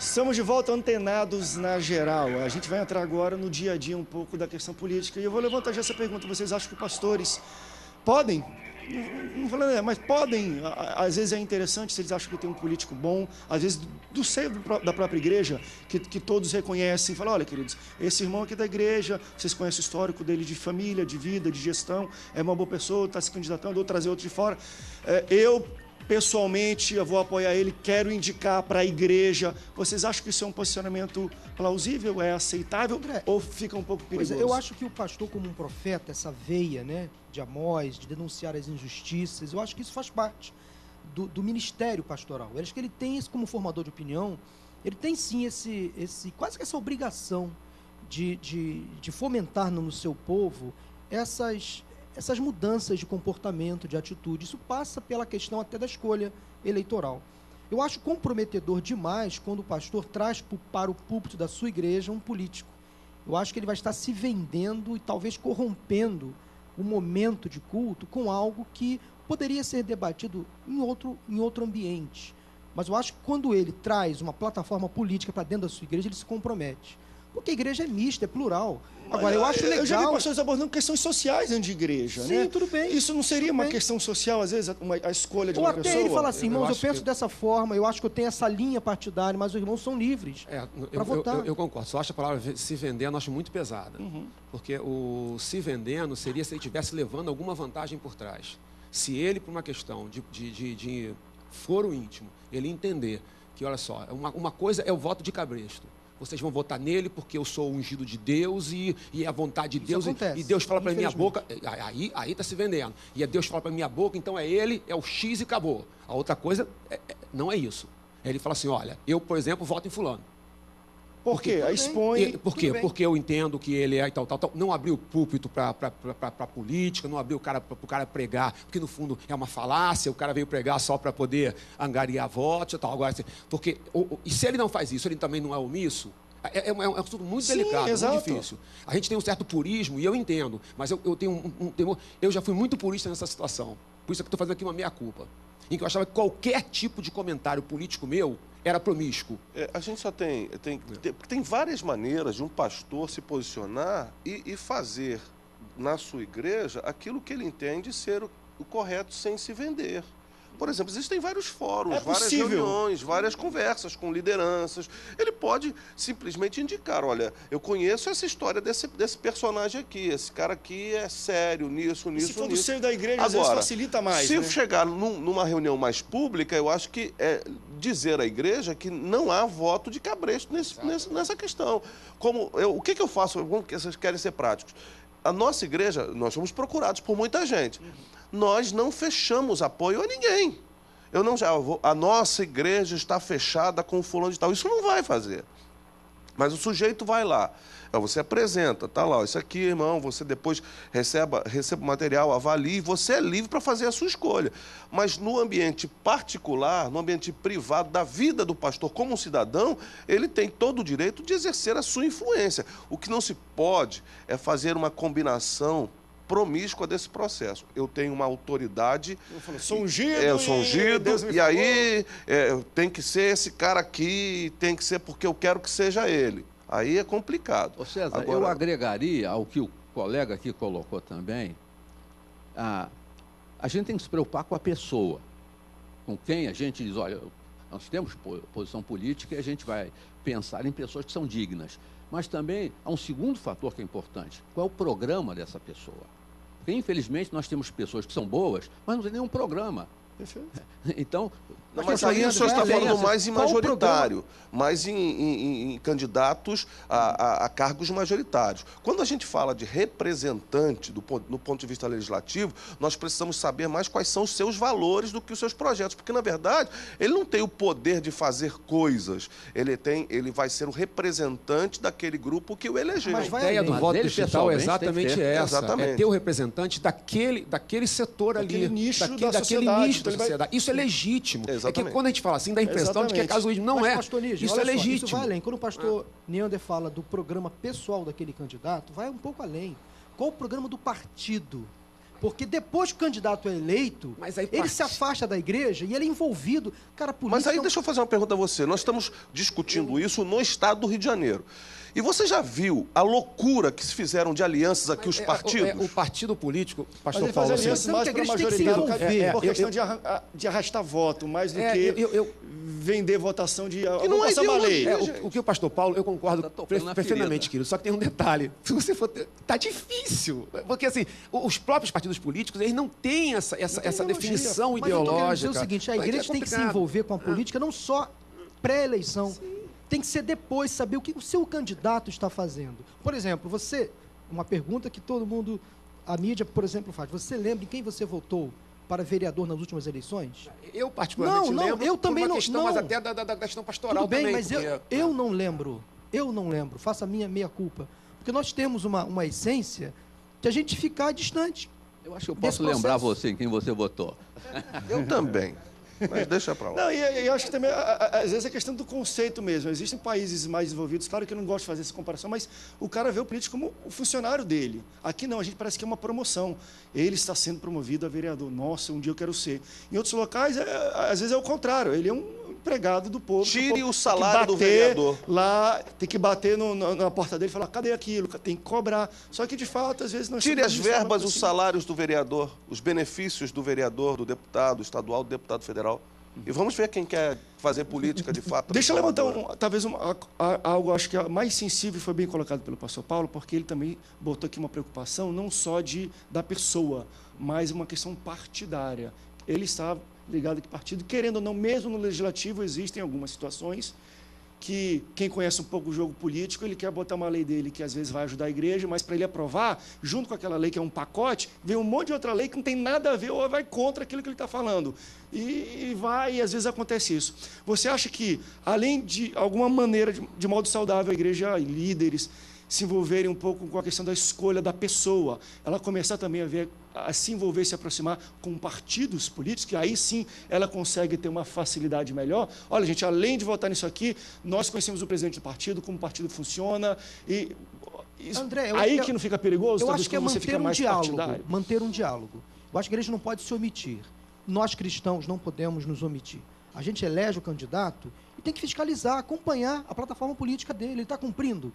Estamos de volta antenados na geral. A gente vai entrar agora no dia a dia um pouco da questão política. E eu vou levantar já essa pergunta. Vocês acham que pastores podem? Não falando, mas podem, às vezes é interessante se eles acham que tem um político bom, às vezes do seio da própria igreja, que todos reconhecem, falam, olha, queridos, esse irmão aqui da igreja, vocês conhecem o histórico dele de família, de vida, de gestão, é uma boa pessoa, está se candidatando, ou trazer outro de fora. Pessoalmente, eu vou apoiar ele, quero indicar para a igreja. Vocês acham que isso é um posicionamento plausível, é aceitável, André, ou fica um pouco perigoso? Pois é, eu acho que o pastor como um profeta, essa veia, né, de Amós, de denunciar as injustiças, eu acho que isso faz parte do ministério pastoral. Eu acho que ele tem isso como formador de opinião, ele tem sim quase que essa obrigação de fomentar no seu povo essas mudanças de comportamento, de atitude. Isso passa pela questão até da escolha eleitoral. Eu acho comprometedor demais quando o pastor traz para o púlpito da sua igreja um político. Eu acho que ele vai estar se vendendo e talvez corrompendo o momento de culto com algo que poderia ser debatido em outro ambiente. Mas eu acho que quando ele traz uma plataforma política para dentro da sua igreja, ele se compromete. Porque a igreja é mista, é plural. Agora, eu acho legal... Eu já vi pastores abordando questões sociais dentro de igreja, né? Sim, tudo bem. Isso não seria uma questão social, às vezes, a escolha de uma pessoa? Ou até ele fala assim, irmãos, eu penso dessa forma, eu acho que eu tenho essa linha partidária, mas os irmãos são livres para votar. Eu concordo. Só acho a palavra se vendendo, acho muito pesada. Porque o se vendendo seria se ele estivesse levando alguma vantagem por trás. Se ele, por uma questão de foro íntimo, ele entender que, olha só, uma coisa é o voto de cabresto. Vocês vão votar nele porque eu sou ungido de Deus e é a vontade de Deus. E Deus fala para minha boca, aí está se vendendo. E Deus fala para minha boca, então é ele, é o X e acabou. A outra coisa não é isso. Ele fala assim, olha, eu, por exemplo, voto em fulano. Por quê? Expõe... Por quê? Porque eu entendo que ele é e tal. Não abriu o púlpito para política, não abriu para o cara pregar, porque no fundo é uma falácia, o cara veio pregar só para poder angariar votos e tal. Agora, assim, e se ele não faz isso, ele também não é omisso? É um assunto muito delicado, exato. Muito difícil. A gente tem um certo purismo, e eu entendo, mas eu tenho um temor. Eu já fui muito purista nessa situação. Por isso é que estou fazendo aqui uma meia-culpa. Em que eu achava que qualquer tipo de comentário político meu era promíscuo. A gente só tem várias maneiras de um pastor se posicionar e fazer na sua igreja aquilo que ele entende ser o correto sem se vender. Por exemplo, existem vários fóruns, várias reuniões, várias conversas com lideranças. Ele pode simplesmente indicar, olha, eu conheço essa história desse personagem aqui, esse cara aqui é sério nisso. Se for do seio da igreja, agora, às vezes facilita mais. Se chegar numa reunião mais pública, eu acho que é dizer à igreja que não há voto de cabresto nessa questão. O que eu faço? Vocês querem ser práticos. A nossa igreja, nós somos procurados por muita gente. Nós não fechamos apoio a ninguém. A nossa igreja está fechada com o fulano de tal. Isso não vai fazer. Mas o sujeito vai lá. Você apresenta, tá lá, isso aqui, irmão, você depois receba o material, avalie, você é livre para fazer a sua escolha. Mas no ambiente particular, no ambiente privado da vida do pastor como um cidadão, ele tem todo o direito de exercer a sua influência. O que não se pode é fazer uma combinação promíscua desse processo. Eu tenho uma autoridade... Sou ungido, eu sou ungido, e aí tem que ser esse cara aqui, tem que ser porque eu quero que seja ele. Aí é complicado. Ô César, agora, eu agregaria ao que o colega aqui colocou também, a gente tem que se preocupar com a pessoa, com quem a gente diz, olha, nós temos posição política e a gente vai pensar em pessoas que são dignas. Mas também há um segundo fator que é importante, qual é o programa dessa pessoa? Porque, infelizmente, nós temos pessoas que são boas, mas não tem nenhum programa. Perfeito. Então... Mas aí o senhor está falando mais em majoritário, mais em candidatos a cargos majoritários. Quando a gente fala de representante no ponto de vista legislativo, nós precisamos saber mais quais são os seus valores do que os seus projetos, porque, na verdade, ele não tem o poder de fazer coisas, ele vai ser o representante daquele grupo que o elegeu. A ideia do voto digital é exatamente essa, é ter o representante daquele setor ali, daquele nicho da sociedade. Isso é legítimo. É que quando a gente fala assim, dá a impressão de que é casuísmo. Não é. Pastor Níger, isso é legítimo. Isso vai além. Quando o pastor Neander fala do programa pessoal daquele candidato, vai um pouco além. Qual o programa do partido? Porque depois que o candidato é eleito, Mas aí ele se afasta da igreja e ele é envolvido. Cara, política... Mas aí deixa eu fazer uma pergunta a você. Nós estamos discutindo isso no estado do Rio de Janeiro. E você já viu a loucura que se fizeram de alianças aqui, os partidos? O partido político, Mas pastor ele Paulo, faz assim, aliança mais que a para igreja tem que se majoritário, envolver. por questão de arrastar voto, mais do que vender votação de... não é passar uma lei. o que o pastor Paulo, eu concordo Tá tocando na perfeitamente, ferida. querido. Só que tem um detalhe. Se você for... Tá difícil. Porque, assim, os próprios partidos políticos, eles não têm essa ideologia. definição Mas eu tô querendo dizer ideológica. o seguinte, a igreja tem que se complicado. envolver com a política não só pré-eleição, tem que ser depois, saber o que o seu candidato está fazendo. Por exemplo, uma pergunta que todo mundo, a mídia, por exemplo, faz, você lembra em quem você votou para vereador nas últimas eleições? Eu, particularmente, Não, lembro eu também por uma não- questão, não. mas até da questão pastoral Tudo bem, também. mas porque- eu não lembro. Eu não lembro. Faça a minha meia-culpa. Porque nós temos uma essência de a gente ficar distante. Eu acho que eu Desse posso lembrar processo. você em quem você votou. Eu também. Mas deixa pra lá. Não, e eu acho que também, às vezes, é questão do conceito mesmo. Existem países mais desenvolvidos, claro que eu não gosto de fazer essa comparação, mas o cara vê o político como o funcionário dele. Aqui não, a gente parece que é uma promoção. Ele está sendo promovido a vereador. Nossa, um dia eu quero ser. Em outros locais, às vezes é o contrário. Ele é um empregado do povo. Tire povo o tem que salário do bater vereador. Lá, tem que bater na porta dele e falar, cadê aquilo? Tem que cobrar. Só que, de fato, às vezes... nós Tire as estamos nisso, verbas, mas, os assim, salários do vereador, os benefícios do vereador, do deputado estadual, do deputado federal. E vamos ver quem quer fazer política de fato. Deixa eu levantar transformadora. talvez algo, acho que é mais sensível e foi bem colocado pelo pastor Paulo, porque ele também botou aqui uma preocupação não só da pessoa, mas uma questão partidária. Ele está ligado que partido, querendo ou não, mesmo no legislativo, existem algumas situações que quem conhece um pouco o jogo político, ele quer botar uma lei dele que às vezes vai ajudar a igreja, mas para ele aprovar, junto com aquela lei que é um pacote, vem um monte de outra lei que não tem nada a ver ou vai contra aquilo que ele está falando. E às vezes acontece isso. Você acha que, além de alguma maneira, de modo saudável, a igreja e líderes se envolverem um pouco com a questão da escolha da pessoa, ela começar também a se envolver, se aproximar com partidos políticos, que aí sim ela consegue ter uma facilidade melhor. Olha, gente, além de votar nisso aqui, nós conhecemos o presidente do partido, como o partido funciona, e André, eu aí acho que não fica perigoso, Eu talvez acho que é quando você manter fica um mais diálogo. partidário. Manter um diálogo. Eu acho que a igreja não pode se omitir. Nós, cristãos, não podemos nos omitir. A gente elege o candidato e tem que fiscalizar, acompanhar a plataforma política dele. Ele está cumprindo.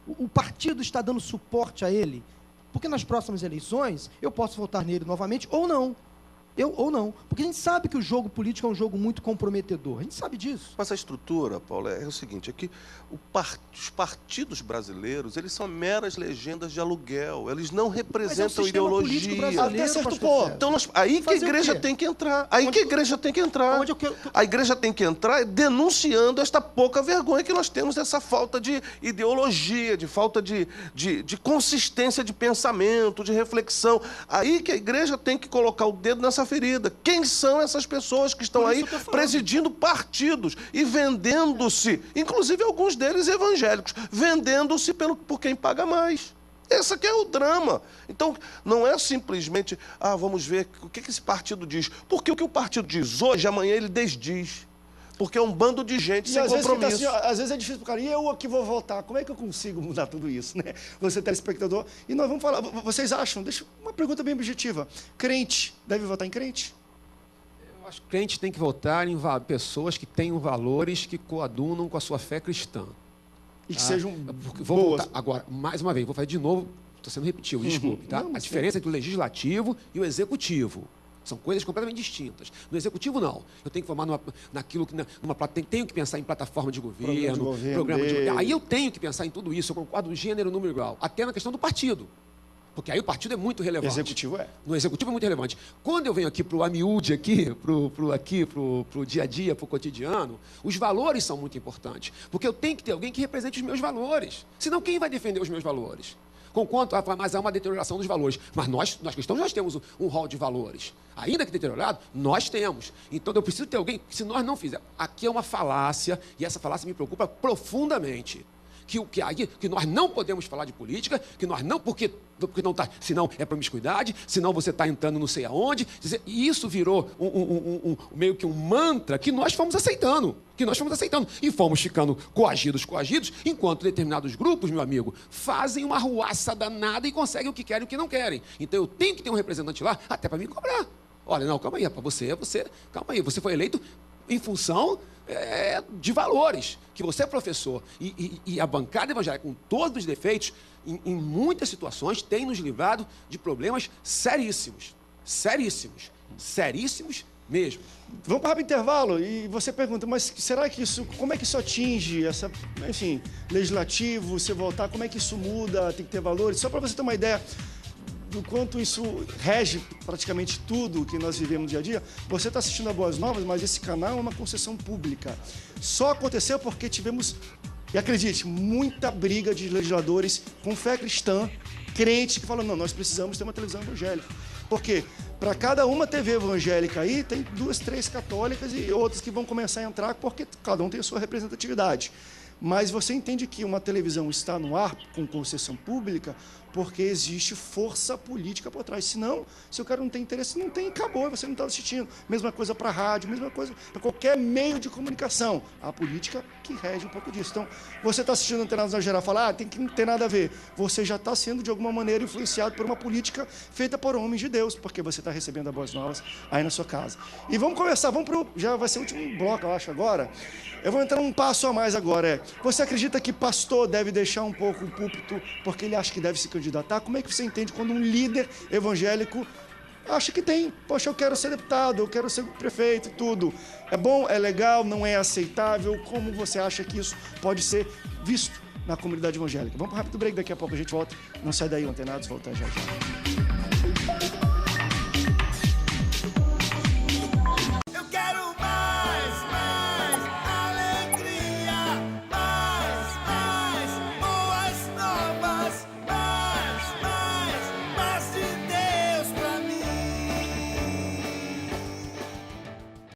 O partido está dando suporte a ele. Porque nas próximas eleições, eu posso votar nele novamente ou não. Ou não. Porque a gente sabe que o jogo político é um jogo muito comprometedor. A gente sabe disso. Mas a estrutura, Paulo, é o seguinte, é que os partidos brasileiros, eles são meras legendas de aluguel, eles não representam sistema político ideologia. brasileiro, Até certo pastor ponto. Sérgio. Então, aí que a Fazer o igreja quê? tem que entrar. Aí que a igreja tem que entrar. Onde eu quero- A igreja tem que entrar denunciando esta pouca vergonha que nós temos, essa falta de ideologia, de falta de consistência de pensamento, de reflexão. Aí que a igreja tem que colocar o dedo nessa ferida. Quem são essas pessoas que estão Por aí isso eu tô falando. presidindo partidos e vendendo-se, inclusive alguns deles evangélicos, vendendo-se por quem paga mais. Esse aqui é o drama. Então, não é simplesmente, vamos ver o que esse partido diz. Porque o que o partido diz hoje, amanhã ele desdiz. Porque é um bando de gente E sem às vezes, fica compromisso. assim, às vezes é difícil para o cara, e eu aqui vou votar, como é que eu consigo mudar tudo isso, né? Você telespectador, e nós vamos falar, vocês acham, deixa uma pergunta bem objetiva, crente deve votar em crente? Eu acho que crente tem que votar em pessoas que tenham valores que coadunam com a sua fé cristã. E que sejam Vou boas. voltar agora, mais uma vez, vou fazer de novo, estou sendo repetitivo, desculpe. Tá? Não, A mas diferença entre o legislativo e o executivo. São coisas completamente distintas. No executivo, não. Eu tenho que formar tenho que pensar em plataforma de governo, programa de governo. Aí eu tenho que pensar em tudo isso, eu concordo do gênero, número igual. Até na questão do partido. Porque aí o partido é muito relevante. Executivo é. No executivo é muito relevante. Quando eu venho aqui para o amiúde, pro dia a dia, para o cotidiano, os valores são muito importantes. Porque eu tenho que ter alguém que represente os meus valores. Senão, quem vai defender os meus valores? Conquanto, mas há uma deterioração dos valores. Mas nós cristãos, nós temos um rol de valores. Ainda que deteriorado, nós temos. Então, eu preciso ter alguém, se nós não fizermos... Aqui é uma falácia, e essa falácia me preocupa profundamente. que nós não podemos falar de política, que nós não, porque não tá, senão é promiscuidade, senão você está entrando não sei aonde. E isso virou meio que um mantra que nós fomos aceitando. E fomos ficando coagidos, enquanto determinados grupos, meu amigo, fazem uma arruaça danada e conseguem o que querem e o que não querem. Então eu tenho que ter um representante lá até para me cobrar. Olha, não, calma aí, calma aí, você foi eleito em função de valores, que você é professor. E a bancada evangélica, com todos os defeitos, em muitas situações, tem nos livrado de problemas seríssimos mesmo. Vamos para o rápido intervalo e você pergunta, mas será que como é que isso atinge legislativo, você voltar, como é que isso muda, tem que ter valores? Só para você ter uma ideia do quanto isso rege praticamente tudo que nós vivemos no dia a dia. Você está assistindo a Boas Novas, mas esse canal é uma concessão pública. Só aconteceu porque tivemos, e acredite, muita briga de legisladores com fé cristã, crente, que falam, não, nós precisamos ter uma televisão evangélica. Por quê? Para cada uma TV evangélica aí, tem 2, 3 católicas e outras que vão começar a entrar, porque cada um tem a sua representatividade. Mas você entende que uma televisão está no ar com concessão pública porque existe força política por trás. Senão, se o cara não tem interesse, não tem, acabou, você não está assistindo. Mesma coisa para rádio, mesma coisa para qualquer meio de comunicação. A política que rege um pouco disso. Então, você está assistindo Antenados na Geral, fala, tem que não ter nada a ver. Você já está sendo, de alguma maneira, influenciado por uma política feita por homens de Deus, porque você está recebendo as Boas Novas aí na sua casa. E vamos começar, já vai ser o último bloco, eu acho, agora. Eu vou entrar um passo a mais agora. Você acredita que pastor deve deixar um pouco o púlpito porque ele acha que deve se candidatar? Como é que você entende quando um líder evangélico acha que tem? Poxa, eu quero ser deputado, eu quero ser prefeito, tudo. É bom, é legal, não é aceitável? Como você acha que isso pode ser visto na comunidade evangélica? Vamos para um rápido break, daqui a pouco a gente volta. Não sai daí, Antenados, volta já já.